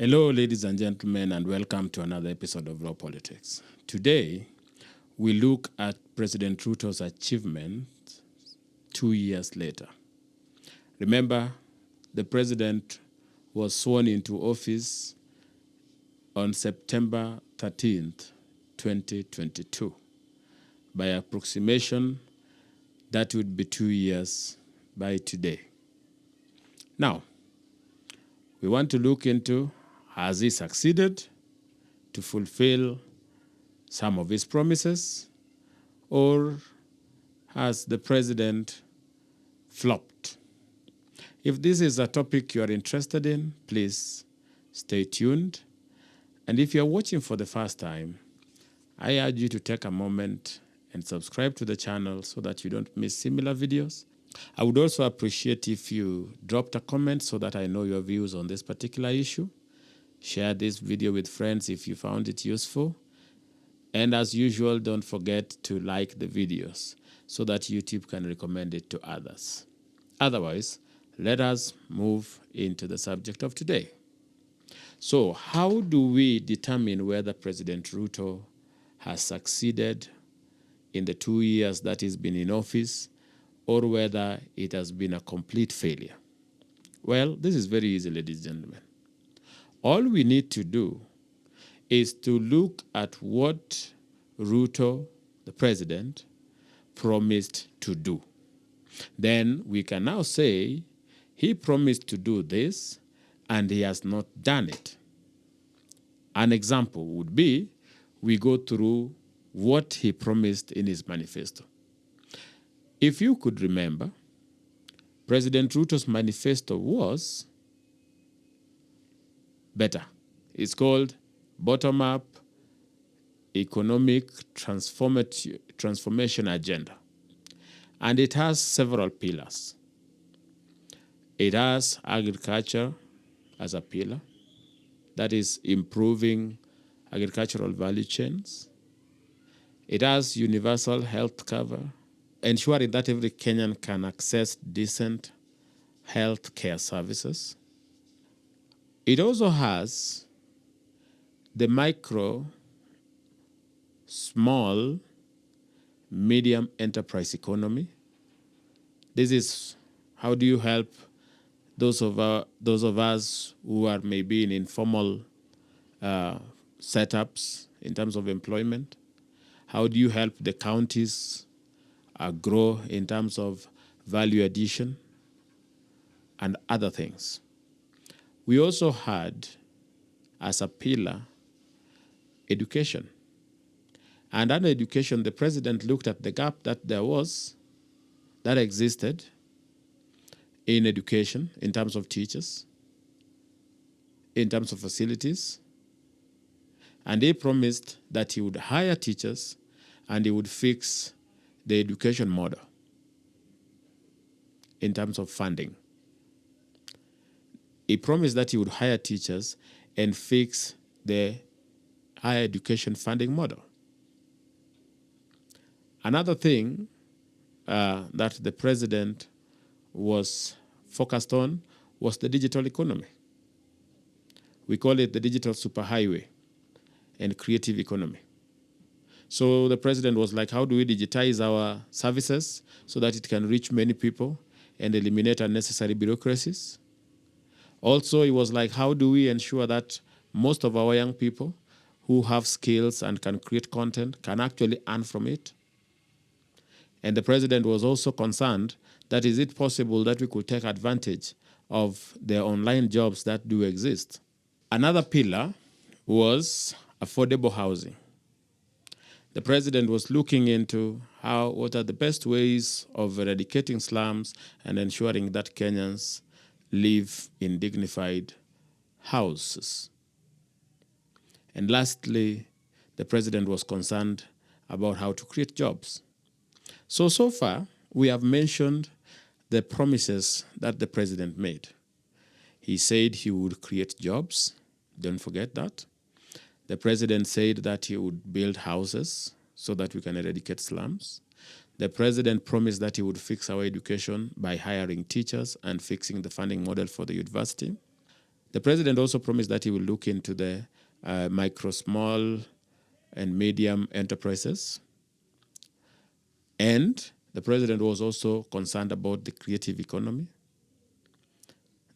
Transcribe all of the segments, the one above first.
Hello, ladies and gentlemen, and welcome to another episode of Raw Politics. Today, we look at President Ruto's achievement 2 years later. Remember, the president was sworn into office on September 13th, 2022. By approximation, that would be 2 years by today. Now, we want to look into, has he succeeded to fulfill some of his promises, or has the president flopped? If this is a topic you are interested in, please stay tuned. And if you're watching for the first time, I urge you to take a moment and subscribe to the channel so that you don't miss similar videos. I would also appreciate if you dropped a comment so that I know your views on this particular issue. Share this video with friends if you found it useful. And as usual, don't forget to like the videos so that YouTube can recommend it to others. Otherwise, let us move into the subject of today. So, how do we determine whether President Ruto has succeeded in the 2 years that he's been in office, or whether it has been a complete failure? Well, this is very easy, ladies and gentlemen. All we need to do is to look at what Ruto, the president, promised to do. Then we can now say he promised to do this and he has not done it. An example would be we go through what he promised in his manifesto. If you could remember, President Ruto's manifesto was better. It's called Bottom-Up Economic Transformation Agenda. And it has several pillars. It has agriculture as a pillar, that is improving agricultural value chains. It has universal health cover, ensuring that every Kenyan can access decent health care services. It also has the micro, small, medium enterprise economy. This is how do you help those of us who are maybe in informal setups in terms of employment? How do you help the counties grow in terms of value addition and other things? We also had, as a pillar, education. And under education, the president looked at the gap that existed in education in terms of teachers, in terms of facilities, and he promised that he would hire teachers and he would fix the education model in terms of funding. He promised that he would hire teachers and fix the higher education funding model. Another thing that the president was focused on was the digital economy. We call it the digital superhighway and creative economy. So the president was like, how do we digitize our services so that it can reach many people and eliminate unnecessary bureaucracies? Also, he was like, how do we ensure that most of our young people who have skills and can create content can actually earn from it? And the president was also concerned that is it possible that we could take advantage of the online jobs that do exist? Another pillar was affordable housing. The president was looking into what are the best ways of eradicating slums and ensuring that Kenyans live in dignified houses. And lastly, the president was concerned about how to create jobs. So far, we have mentioned the promises that the president made. He said he would create jobs. Don't forget that. The president said that he would build houses so that we can eradicate slums. The president promised that he would fix our education by hiring teachers and fixing the funding model for the university. The president also promised that he will look into the micro, small, and medium enterprises. And the president was also concerned about the creative economy,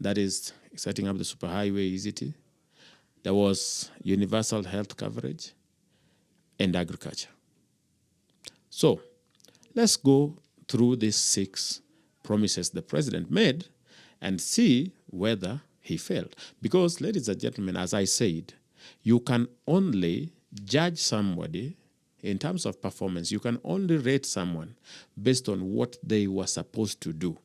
that is setting up the superhighway EZT. There was universal health coverage and agriculture. So let's go through these 6 promises the president made and see whether he failed. Because, ladies and gentlemen, as I said, you can only judge somebody in terms of performance. You can only rate someone based on what they were supposed to do.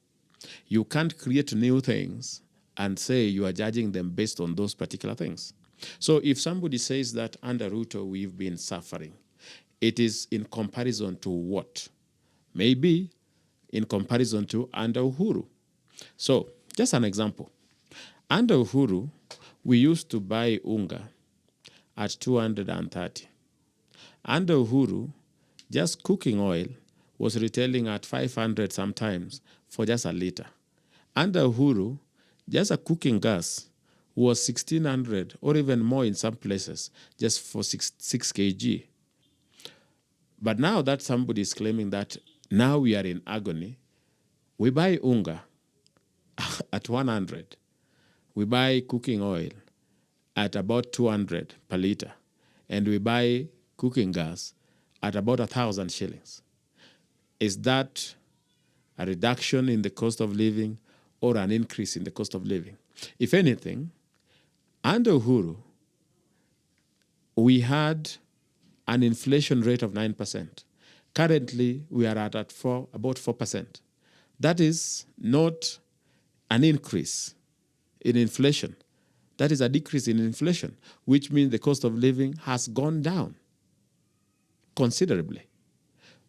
You can't create new things and say you are judging them based on those particular things. So if somebody says that under Ruto we've been suffering, it is in comparison to what? Maybe in comparison to under Uhuru. So just an example. Under Uhuru, we used to buy unga at 230. Under Uhuru, just cooking oil was retailing at 500 sometimes for just a liter. Under Uhuru, just a cooking gas was 1,600 or even more in some places, just for 6 kg. But now that somebody is claiming that now we are in agony, we buy unga at 100. We buy cooking oil at about 200 per liter. And we buy cooking gas at about 1,000 shillings. Is that a reduction in the cost of living or an increase in the cost of living? If anything, under Uhuru, we had an inflation rate of 9%. Currently, we are at about 4%. That is not an increase in inflation. That is a decrease in inflation, which means the cost of living has gone down considerably.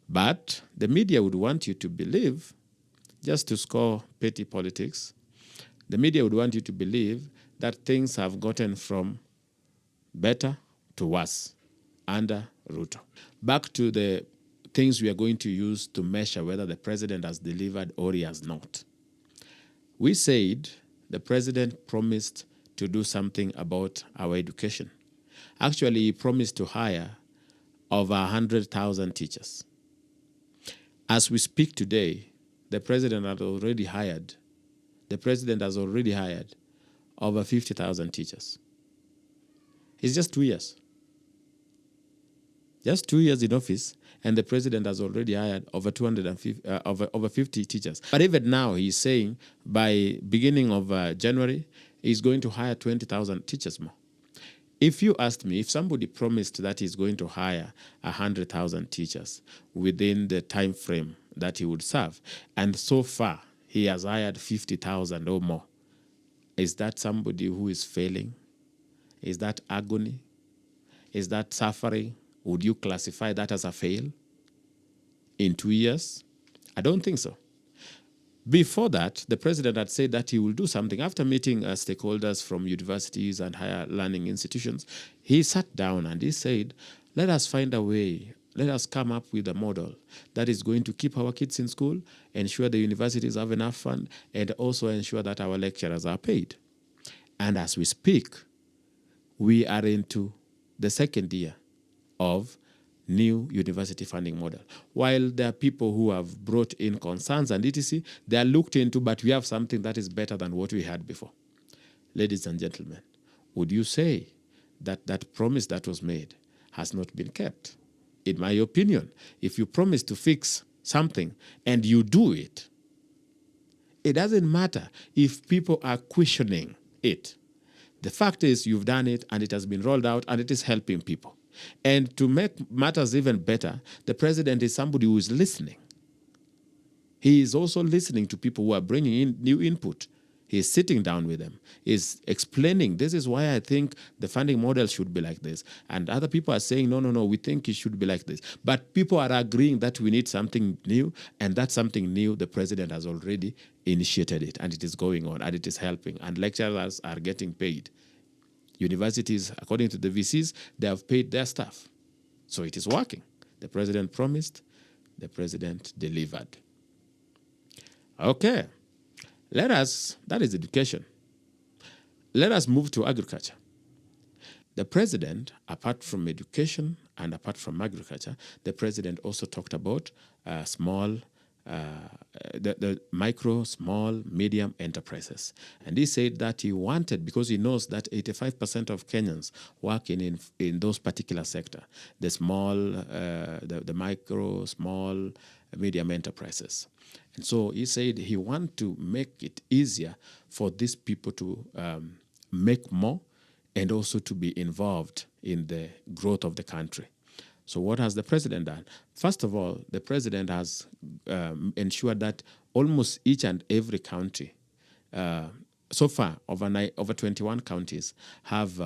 But the media would want you to believe, just to score petty politics, the media would want you to believe that things have gotten from better to worse under Ruto. Back to the things we are going to use to measure whether the president has delivered or he has not. We said the president promised to do something about our education. Actually, he promised to hire over 100,000 teachers. As we speak today, the president has already hired over 50,000 teachers. It's just 2 years. Just 2 years in office, and the president has already hired over 50 teachers. But even now, he's saying by beginning of January, he's going to hire 20,000 teachers more. If you asked me, if somebody promised that he's going to hire 100,000 teachers within the time frame that he would serve, and so far he has hired 50,000 or more, is that somebody who is failing? Is that agony? Is that suffering? Would you classify that as a fail in 2 years? I don't think so. Before that, the president had said that he will do something. After meeting stakeholders from universities and higher learning institutions, he sat down and he said, let us find a way. Let us come up with a model that is going to keep our kids in school, ensure the universities have enough fund, and also ensure that our lecturers are paid. And as we speak, we are into the second year of new university funding model. While there are people who have brought in concerns and etc., they are looked into, but we have something that is better than what we had before. Ladies and gentlemen, would you say that that promise that was made has not been kept? In my opinion, if you promise to fix something and you do it, it doesn't matter if people are questioning it. The fact is you've done it and it has been rolled out and it is helping people. And to make matters even better, the president is somebody who is listening. He is also listening to people who are bringing in new input. He is sitting down with them. He is explaining, this is why I think the funding model should be like this. And other people are saying, no, we think it should be like this. But people are agreeing that we need something new, and that something new, the president has already initiated it, and it is going on, and it is helping, and lecturers are getting paid. Universities, according to the VCs, they have paid their staff. So it is working. The president promised, the president delivered. Okay, that is education. let us move to agriculture. The president, apart from education and apart from agriculture, the president also talked about the micro, small, medium enterprises. And he said that he wanted, because he knows that 85% of Kenyans work in those particular sector, the small, the micro, small, medium enterprises. And so he said he want to make it easier for these people to make more and also to be involved in the growth of the country. So what has the president done? First of all, the president has ensured that almost each and every county, so far over 21 counties, have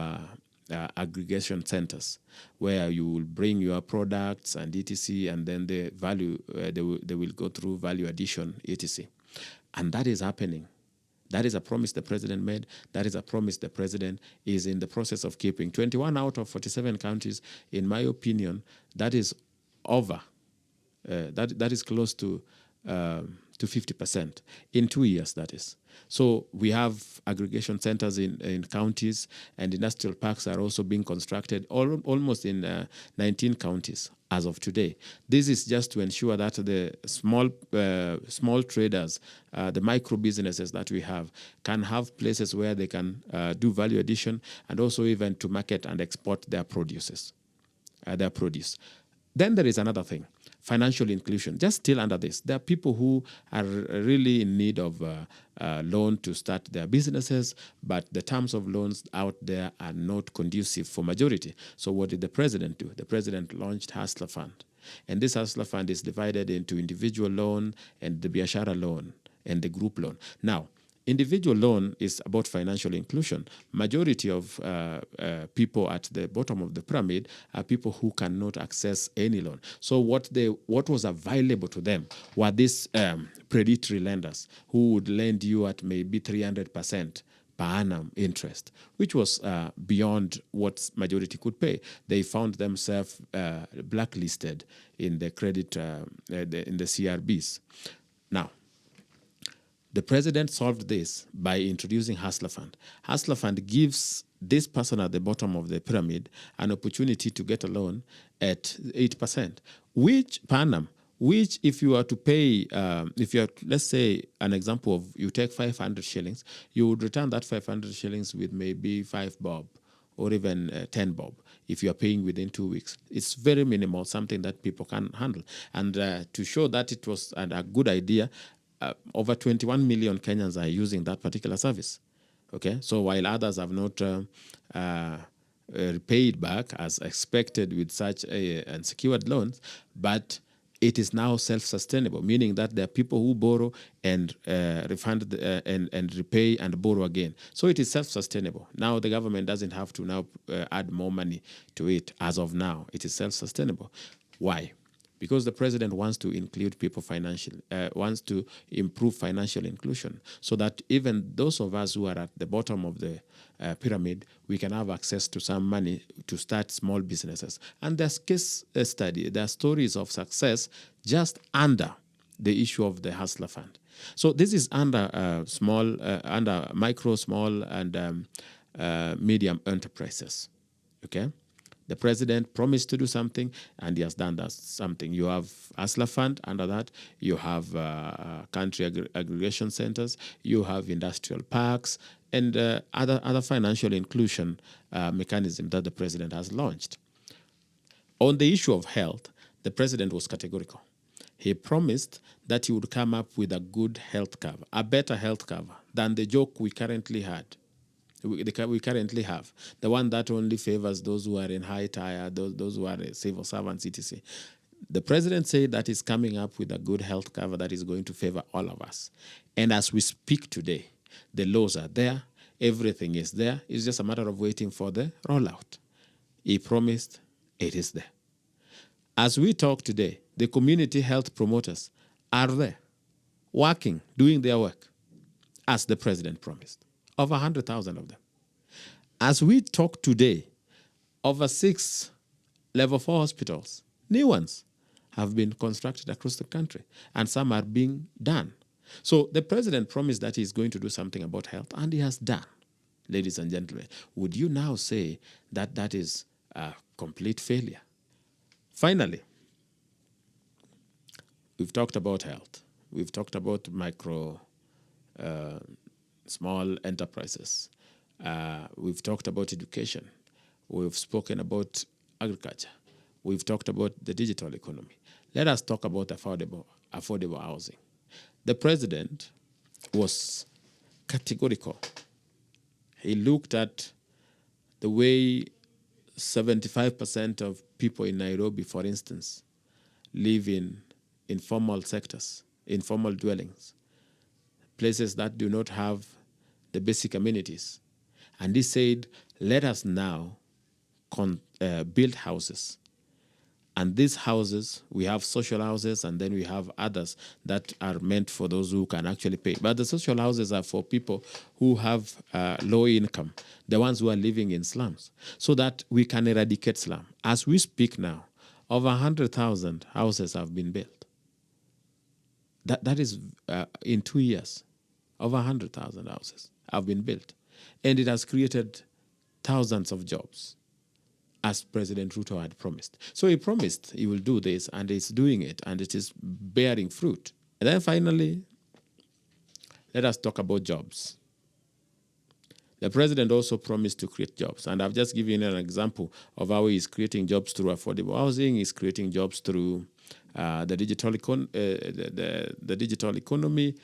aggregation centers where you will bring your products and etc. and then the value, they will go through value addition, etc. And that is happening. That is a promise the president made. That is a promise the president is in the process of keeping. 21 out of 47 counties, in my opinion, that is over. That is close to 50% in 2 years, that is. So we have aggregation centers in counties, and industrial parks are also being constructed almost in 19 counties as of today. This is just to ensure that the small traders, the micro businesses that we have, can have places where they can do value addition and also even to market and export their produce. Then there is another thing, financial inclusion. Just still under this, there are people who are really in need of loan to start their businesses, but the terms of loans out there are not conducive for majority. So what did the president do? The president launched Hustler Fund. And this Hustler Fund is divided into individual loan and the Biashara loan and the group loan. Now, individual loan is about financial inclusion. Majority of people at the bottom of the pyramid are people who cannot access any loan. So what was available to them were these predatory lenders who would lend you at maybe 300% per annum interest, which was beyond what majority could pay. They found themselves blacklisted in the credit in the CRBs. Now, the president solved this by introducing Hustler Fund. Hustler Fund gives this person at the bottom of the pyramid an opportunity to get a loan at 8%, which per annum, which if you are to pay, let's say an example of you take 500 shillings, you would return that 500 shillings with maybe 5 bob or even 10 bob if you are paying within 2 weeks. It's very minimal, something that people can handle. And to show that it was a good idea, over 21 million Kenyans are using that particular service. Okay, so while others have not repaid back as expected with such unsecured loans, but it is now self-sustainable, meaning that there are people who borrow and refund and repay and borrow again. So it is self-sustainable. Now the government doesn't have to now add more money to it as of now. It is self-sustainable. Why? Because the president wants to include people financially, wants to improve financial inclusion so that even those of us who are at the bottom of the pyramid, we can have access to some money to start small businesses. And there's case study, there are stories of success just under the issue of the Hustler Fund. So this is under under micro, small, and medium enterprises. Okay. The president promised to do something, and he has done that something. You have Hustler Fund under that. You have country aggregation centers. You have industrial parks and other financial inclusion mechanism that the president has launched. On the issue of health, the president was categorical. He promised that he would come up with a good health cover, a better health cover than the joke we currently have, the one that only favors those who are in high tier, those who are civil servants, etc. The president said that he's coming up with a good health cover that is going to favor all of us. And as we speak today, the laws are there, everything is there. It's just a matter of waiting for the rollout. He promised, it is there. As we talk today, the community health promoters are there, working, doing their work, as the president promised. Over 100,000 of them. As we talk today, over 6 level 4 hospitals, new ones, have been constructed across the country, and some are being done. So the president promised that he's going to do something about health, and he has done. ladies and gentlemen, would you now say that that is a complete failure? Finally, we've talked about health. We've talked about micro, small enterprises. We've talked about education. We've spoken about agriculture. We've talked about the digital economy. Let us talk about affordable housing. The president was categorical. He looked at the way 75% of people in Nairobi, for instance, live in informal sectors, informal dwellings, places that do not have the basic amenities. And he said, let us now build houses. And these houses, we have social houses, and then we have others that are meant for those who can actually pay. But the social houses are for people who have low income, the ones who are living in slums, so that we can eradicate slum. As we speak now, over 100,000 houses have been built. That is in 2 years, over 100,000 houses have been built. And it has created thousands of jobs, as President Ruto had promised. So he promised he will do this, and he's doing it, and it is bearing fruit. And then finally, let us talk about jobs. The president also promised to create jobs, and I've just given an example of how he's creating jobs through affordable housing. He's creating jobs through the digital economy,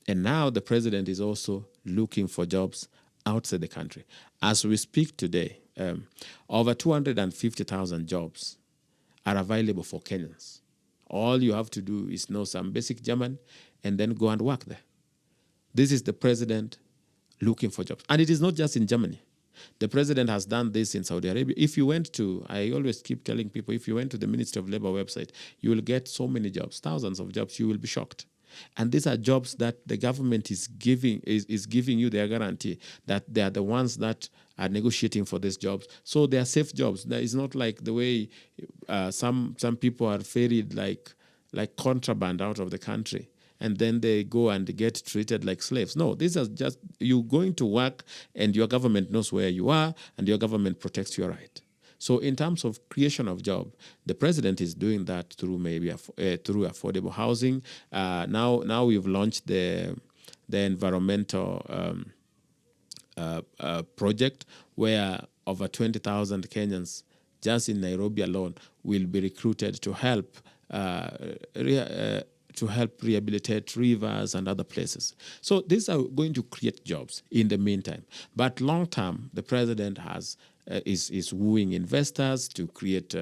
and now the president is also looking for jobs outside the country. As we speak today, over 250,000 jobs are available for Kenyans. All you have to do is know some basic German and then go and work there. This is the president looking for jobs. And it is not just in Germany. The president has done this in Saudi Arabia. If you went to, I always keep telling people, if you went to the Ministry of Labor website, you will get so many jobs, thousands of jobs. You will be shocked. And these are jobs that the government is giving you their guarantee that they are the ones that are negotiating for these jobs. So they are safe jobs. That is not like the way some people are ferried like contraband out of the country, and then they go and get treated like slaves. No, these are just you going to work, and your government knows where you are, and your government protects your right. So in terms of creation of job, the president is doing that through through affordable housing. Now we've launched the environmental project where over 20,000 Kenyans just in Nairobi alone will be recruited to help rehabilitate rivers and other places. So these are going to create jobs in the meantime. But long term, the president is wooing investors to create.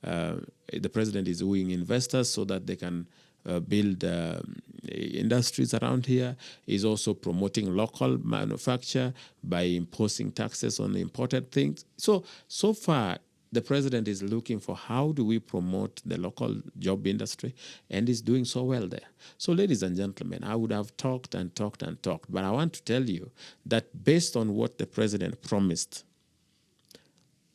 The president is wooing investors so that they can build industries around here. Is also promoting local manufacture by imposing taxes on imported things. So far, the president is looking for how do we promote the local job industry, and is doing so well there. So, ladies and gentlemen, I would have talked and talked and talked, but I want to tell you that based on what the president promised,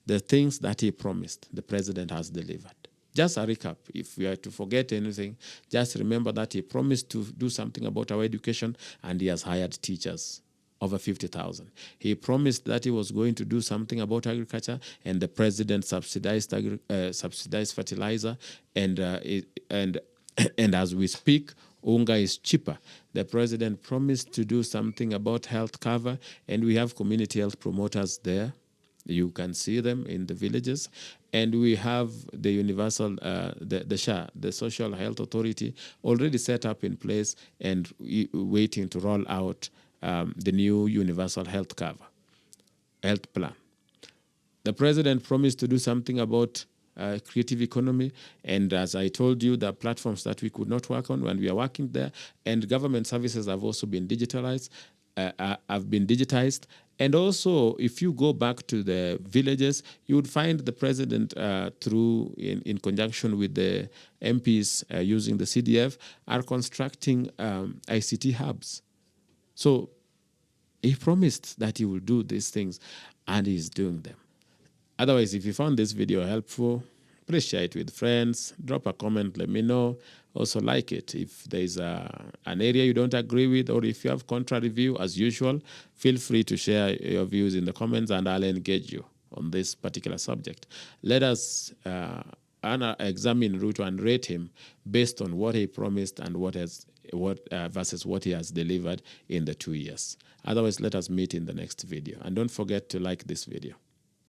the things that he promised, the president has delivered. Just a recap, if we are to forget anything, just remember that he promised to do something about our education, and he has hired teachers, over 50,000. He promised that he was going to do something about agriculture, and the president subsidized fertilizer, and and as we speak, unga is cheaper. The president promised to do something about health cover, and we have community health promoters there. You can see them in the villages. And we have the universal, the SHA, the Social Health Authority, already set up in place and waiting to roll out the new universal health plan. The president promised to do something about creative economy, and as I told you, the platforms that we could not work on when we are working there, and government services have also been digitalized. And also, if you go back to the villages, you would find the president in conjunction with the MPs using the CDF are constructing ICT hubs. So he promised that he will do these things, and he's doing them. Otherwise, if you found this video helpful, Please share it with friends. Drop a comment. Let me know. Also like it. If there is an area you don't agree with, or if you have contrary view, as usual, feel free to share your views in the comments, and I'll engage you on this particular subject. Let us examine Ruto and rate him based on what he promised and versus what he has delivered in the 2 years. Otherwise, let us meet in the next video. And don't forget to like this video.